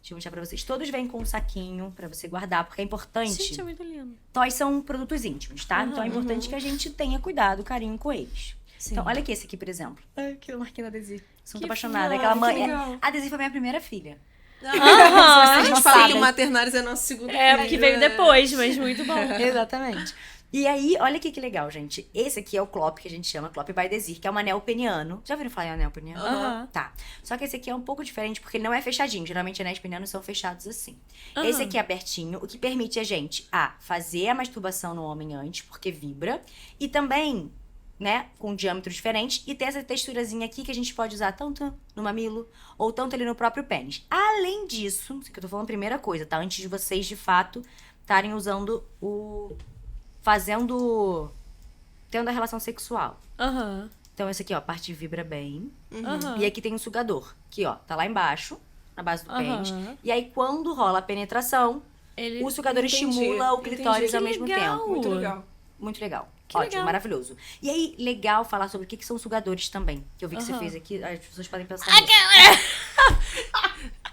Deixa eu mostrar pra vocês. Todos vêm com um saquinho pra você guardar. Porque é importante. Gente, é muito lindo. Toys são produtos íntimos, tá? Então é importante que a gente tenha cuidado, carinho com eles. Sim. Então, olha aqui esse aqui, por exemplo. Ai, que marquinha da Desir. Sou Que muito apaixonada. fofo, Aquela mãe. que legal. A Desir foi minha primeira filha. A Vocês gente não fala que sabem. o maternários é nosso segundo É, filho, porque veio né? depois, mas muito bom. Exatamente. E aí, olha aqui que legal, gente. Esse aqui é o Clop, que a gente chama Clop by Desir, que é um anel peniano. Já ouviram falar em anel peniano? Aham. Tá. Só que esse aqui é um pouco diferente, porque ele não é fechadinho. Geralmente, anéis penianos são fechados assim. Aham. Esse aqui é abertinho, o que permite a gente, fazer a masturbação no homem antes, porque vibra. E também, né, com diâmetros diferentes. E tem essa texturazinha aqui que a gente pode usar tanto no mamilo, ou tanto ali no próprio pênis. Além disso, isso que eu tô falando a primeira coisa, tá? Antes de vocês, de fato, estarem usando tendo a relação sexual. Aham. Então, esse aqui, ó, a parte vibra bem. Aham. E aqui tem um sugador, que, ó, tá lá embaixo, na base do pênis. Aham. E aí, quando rola a penetração, Ele... o sugador Entendi, estimula o entendi. clitóris Que ao mesmo legal. tempo. Muito legal. Muito legal. Que Ótimo, legal. maravilhoso. E aí, legal falar sobre o que são sugadores também. Que eu vi que você Aham. fez aqui, as pessoas podem pensar nisso.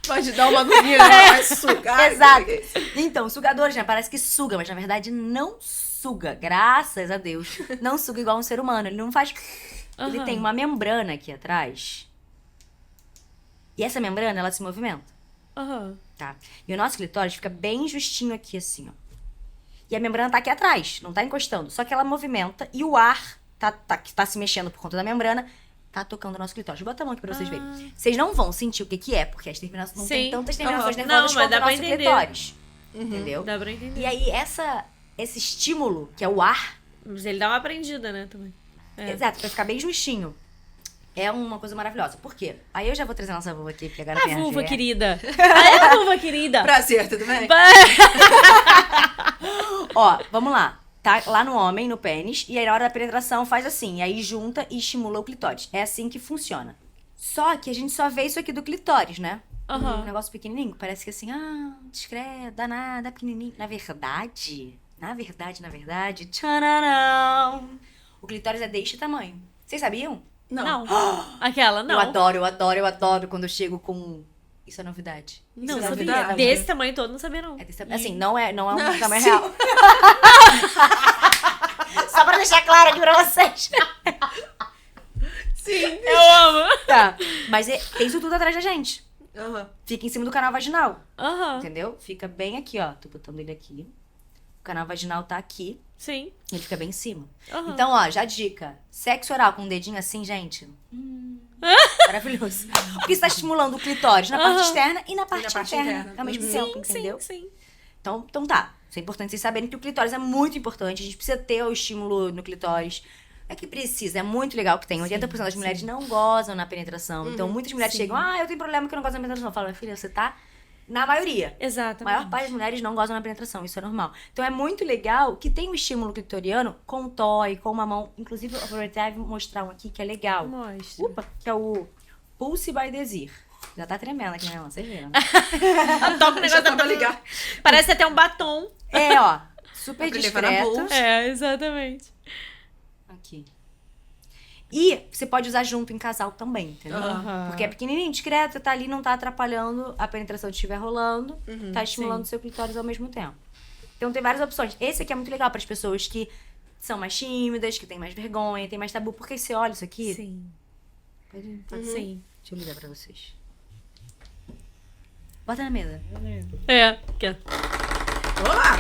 Pode dar uma agonia, né? Vai sugar. Exato. Então, sugadores, né? Parece que suga, mas na verdade não suga. Graças a Deus. Não suga igual um ser humano. Ele não faz... Ele Aham. tem uma membrana aqui atrás. E essa membrana, ela se movimenta, Aham. tá? E o nosso clitóris fica bem justinho aqui, assim, ó. E a membrana tá aqui atrás, não tá encostando. Só que ela movimenta e o ar que tá se mexendo por conta da membrana tá tocando o nosso clitóris. Bota a mão aqui pra vocês verem. Vocês não vão sentir o que é, porque as terminações não tem Sim. tantas terminações Aham. nervosas Não, mas quanto dá o pra nosso entender. clitóris. Entendeu? Dá pra entender. E aí, esse estímulo, que é o ar, Mas ele dá uma aprendida, né, também. É. exato, pra ficar bem justinho, é uma coisa maravilhosa. Por quê? Aí eu já vou trazer a nossa vulva aqui, porque agora A tem a vulva, Gé. querida. A vulva, querida. Prazer, tudo bem? Ó, vamos lá. Tá lá no homem, no pênis, e aí na hora da penetração faz assim, e aí junta e estimula o clitóris. É assim que funciona. Só que a gente só vê isso aqui do clitóris, né? Aham. Um negócio pequenininho, parece que assim, discreto, danada, pequenininho. Na verdade, tchananão, o clitóris é deste tamanho. Vocês sabiam? Não. Aquela, não. Eu adoro quando eu chego com... Isso é novidade. Não, Isso é sabia. novidade. Desse tamanho todo, não sabia, não. É desse tamanho. Assim, não é um tamanho real. Só pra deixar claro aqui pra vocês. Sim. Eu amo. Tá. Mas tem isso tudo atrás da gente. Aham. Fica em cima do canal vaginal. Aham. Entendeu? Fica bem aqui, ó. Tô botando ele aqui. O canal vaginal tá aqui. Sim. Ele fica bem em cima. Aham. Então, ó, já dica. Sexo oral com um dedinho assim, gente. Maravilhoso. Porque você tá estimulando o clitóris na parte externa e na parte parte interna. interna. Ao mesmo tempo, entendeu? Sim. Então tá. Isso é importante vocês saberem que o clitóris é muito importante. A gente precisa ter o estímulo no clitóris. É que precisa, é muito legal que tem. 80% das mulheres não gozam na penetração. Então, muitas mulheres chegam, eu tenho problema que eu não gozo na penetração. Eu falo, minha filha, você tá na maioria. A Exatamente. maior parte das mulheres não gozam na penetração, isso é normal. Então é muito legal que tem um estímulo clitoriano com toy, com uma mão. Inclusive, eu vou aproveitar e mostrar um aqui que é legal. Mostra. Upa, que é o Pulse by Desir. Já tá tremendo aqui, né, mão? Vocês viram, né? Toca o negócio tava da ligado. Parece até um batom. É, ó. Super Dá pra levar na discreto. bolsa. É, exatamente. Aqui. E você pode usar junto em casal também, entendeu? Aham. Porque é pequenininho, discreto, tá ali, não tá atrapalhando a penetração que estiver rolando, tá estimulando o seu clitóris ao mesmo tempo. Então tem várias opções. Esse aqui é muito legal para as pessoas que são mais tímidas, que têm mais vergonha, tem mais tabu. Porque você olha isso aqui... Sim. Pode... Sim. Deixa eu ligar pra vocês. Bota na mesa. É. Que... Olá!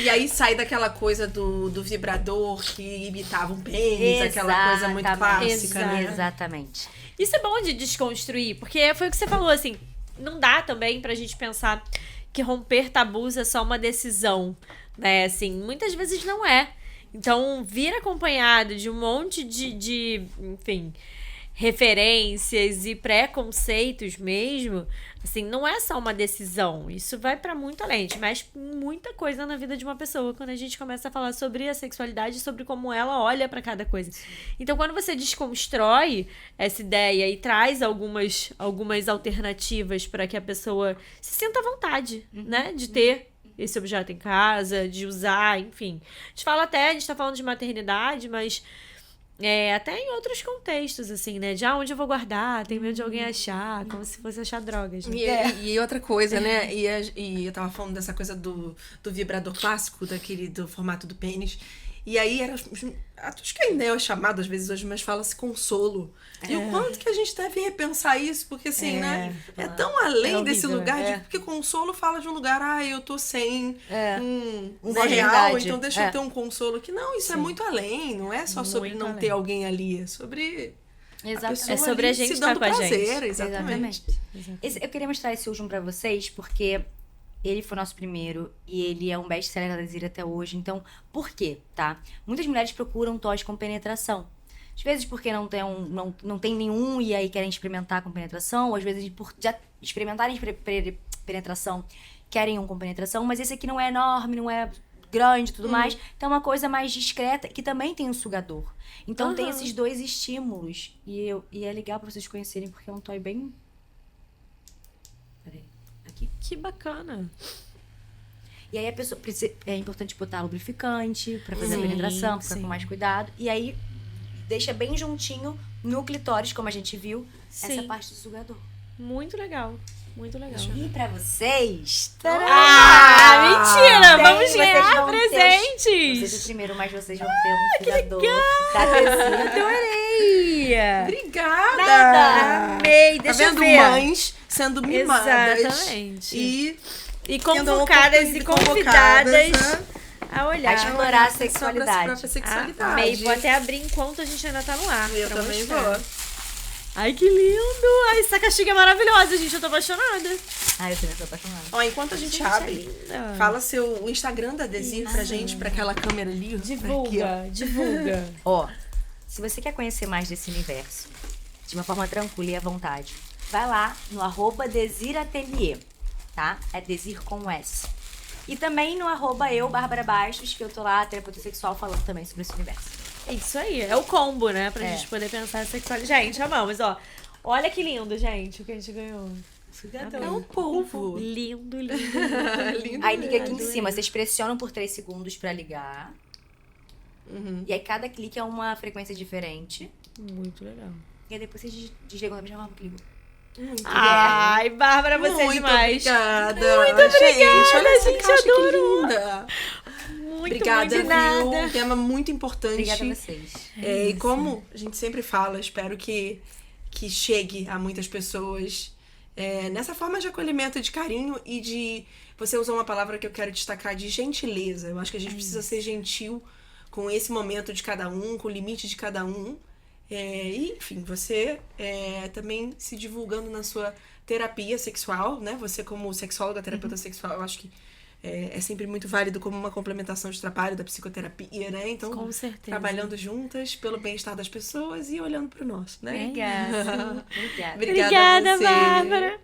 E aí sai daquela coisa do vibrador que imitava um pênis, aquela coisa muito clássica, né? Exatamente. Isso é bom de desconstruir, porque foi o que você falou, assim, não dá também pra gente pensar que romper tabus é só uma decisão, né? Assim, muitas vezes não é. Então, vir acompanhado de um monte de enfim, referências e preconceitos mesmo, assim, não é só uma decisão. Isso vai pra muito além, mas muita coisa na vida de uma pessoa quando a gente começa a falar sobre a sexualidade, sobre como ela olha pra cada coisa. Então, quando você desconstrói essa ideia e traz algumas alternativas pra que a pessoa se sinta à vontade, né, de ter esse objeto em casa, de usar, enfim. A gente tá falando de maternidade, mas até em outros contextos, assim, né? De onde eu vou guardar, tenho medo de alguém achar, como se fosse achar drogas, né? E outra coisa, né? E eu tava falando dessa coisa do vibrador clássico, do formato do pênis. E aí, acho que ainda é chamado às vezes hoje, mas fala-se consolo. E o quanto que a gente deve repensar isso, porque assim, né? É tão além horrível, desse lugar, porque consolo fala de um lugar, eu tô sem um Uma real, verdade. então deixa eu ter um consolo aqui. Não, isso é muito além, não é só sobre Muito não além. ter alguém ali, é sobre a pessoa É sobre ali a gente se dando estar com a gente. prazer, exatamente. Eu queria mostrar esse último pra vocês, porque ele foi nosso primeiro e ele é um best-seller da Desir até hoje. Então, por quê, tá? Muitas mulheres procuram toys com penetração. Às vezes porque não tem nenhum e aí querem experimentar com penetração. Ou às vezes por já experimentarem penetração, querem um com penetração. Mas esse aqui não é enorme, não é grande e tudo mais. Então é uma coisa mais discreta, que também tem um sugador. Então tem esses dois estímulos. E é legal pra vocês conhecerem, porque é um toy bem... Peraí, aqui. Que bacana. E aí a pessoa é importante botar lubrificante pra fazer a Sim, penetração, ficar sim. com mais cuidado. E aí deixa bem juntinho no clitóris, como a gente viu, essa Sim. parte do sugador. Muito legal. Muito legal. E pra vocês... Mentira! Tem, Vamos vocês ganhar vão ter presentes! Vocês o primeiro, mas vocês vão ter um sugador da Desir. Adorei! Obrigada! Nada. Amei! Tá Deixa eu vendo? ver. Mães sendo mimadas. Exatamente. E E tendo a convocadas e convidadas a olhar. A explorar a sua sexualidade. própria sexualidade. Amei. Vou até abrir enquanto a gente ainda tá no ar. Eu pra também mostrar. vou. Ai, que lindo! Ai, essa caixinha é maravilhosa, gente. Eu tô apaixonada. Ai, eu também sou apaixonada. Ó, enquanto a gente abre, linda. fala o Instagram da Desir pra gente, pra aquela câmera ali. Aqui, ó. Divulga. Ó, se você quer conhecer mais desse universo, de uma forma tranquila e à vontade, vai lá no @DesirAtelier, tá? É Desir com S. E também no @Bárbara Bastos, que eu tô lá, terapeuta sexual, falando também sobre esse universo. É isso aí. É o combo, né? Pra gente poder pensar sexualidade. Gente, amamos, ó. Olha que lindo, gente, o que a gente ganhou. É um polvo. Lindo, lindo. Lindo. Aí liga aqui em Adorei. cima, vocês pressionam por 3 segundos pra ligar. E aí cada clique é uma frequência diferente. Muito legal. E aí depois vocês desligam da mesma forma que ligam. Ai, Bárbara, você é Muito demais. obrigada. Muito obrigada, olha essa gente, caixa, adoro. que linda. Muito, Obrigada, muito de nada. viu? Um tema muito importante. Obrigada a vocês. E como a gente sempre fala, espero que chegue a muitas pessoas nessa forma de acolhimento e de carinho e de... Você usou uma palavra que eu quero destacar, de gentileza. Eu acho que a gente precisa ser gentil com esse momento de cada um, com o limite de cada um. E, enfim, você também se divulgando na sua terapia sexual, né? Você como sexóloga, terapeuta sexual, eu acho que é sempre muito válido como uma complementação de trabalho da psicoterapia, né? Então, Com certeza. trabalhando juntas pelo bem-estar das pessoas e olhando pro nosso, né? Obrigada. Obrigada. Obrigada a você. Bárbara.